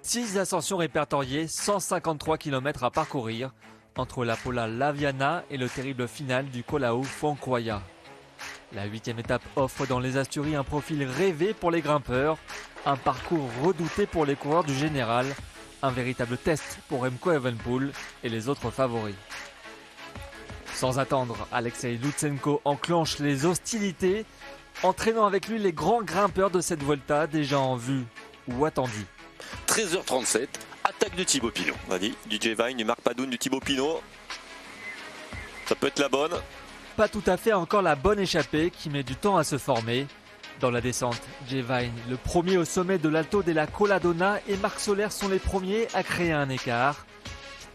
6 ascensions répertoriées, 153 km à parcourir entre la Pola Laviana et le terrible final du Colao Fonquaya. La 8e étape offre dans les Asturies un profil rêvé pour les grimpeurs, un parcours redouté pour les coureurs du général, un véritable test pour Remco Evenepoel et les autres favoris. Sans attendre, Alexei Lutsenko enclenche les hostilités, entraînant avec lui les grands grimpeurs de cette Vuelta déjà en vue ou attendus. 13h37, attaque de Thibaut Pinot. On a dit du Jevine, du Marc Padoun, du Thibaut Pinot. Ça peut être la bonne. Pas tout à fait encore la bonne échappée qui met du temps à se former. Dans la descente, Jevine, le premier au sommet de l'Alto della Colladonna, et Marc Soler sont les premiers à créer un écart.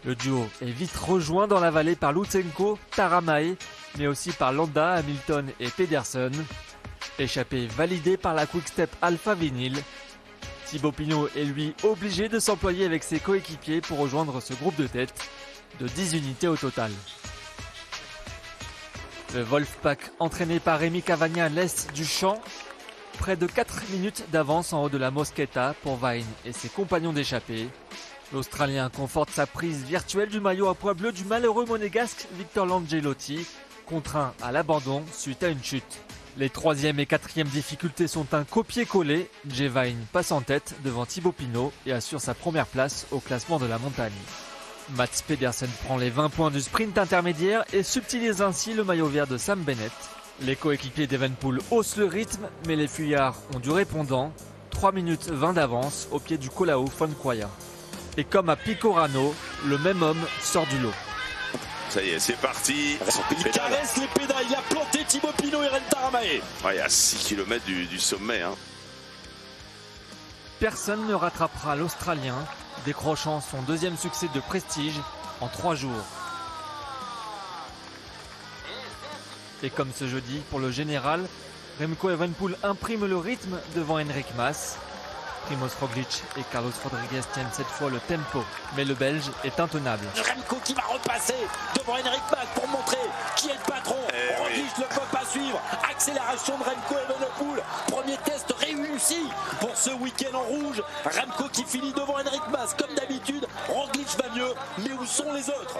Le duo est vite rejoint dans la vallée par Lutsenko, Taramae, mais aussi par Landa, Hamilton et Pedersen. Échappée validée par la Quick-Step Alpha Vinyl. Thibaut Pinot est lui obligé de s'employer avec ses coéquipiers pour rejoindre ce groupe de tête de 10 unités au total. Le Wolfpack, entraîné par Rémi Cavagna, laisse du champ. Près de 4 minutes d'avance en haut de la Moschetta pour Vine et ses compagnons d'échappée. L'Australien conforte sa prise virtuelle du maillot à pois bleu du malheureux monégasque Victor Langelotti, contraint à l'abandon suite à une chute. Les 3e et 4e difficultés sont un copier-coller. Jevine passe en tête devant Thibaut Pinot et assure sa première place au classement de la montagne. Mats Pedersen prend les 20 points du sprint intermédiaire et subtilise ainsi le maillot vert de Sam Bennett. Les coéquipiers d'Evenepoel haussent le rythme, mais les fuyards ont du répondant. 3 minutes 20 d'avance au pied du Colao Fonquaya. Et comme à Picorano, le même homme sort du lot. Ça y est, c'est parti. Il caresse les pédales, il a planté Thibaut Pinot et Ren Taramae. Ouais, il y a 6 km du sommet. Hein. Personne ne rattrapera l'Australien, décrochant son 2e succès de prestige en 3 jours. Et comme ce jeudi, pour le général, Remco Evenepoel imprime le rythme devant Enric Mas. Primoz Roglic et Carlos Rodriguez tiennent cette fois le tempo, mais le Belge est intenable. Remco qui va repasser devant Enric Mas pour montrer qui est le patron. Roglic ne peut pas suivre. Accélération de Remco Evenepoel. Premier test réussi pour ce week-end en rouge. Remco qui finit devant Enric Mas comme d'habitude. Roglic va mieux, mais où sont les autres ?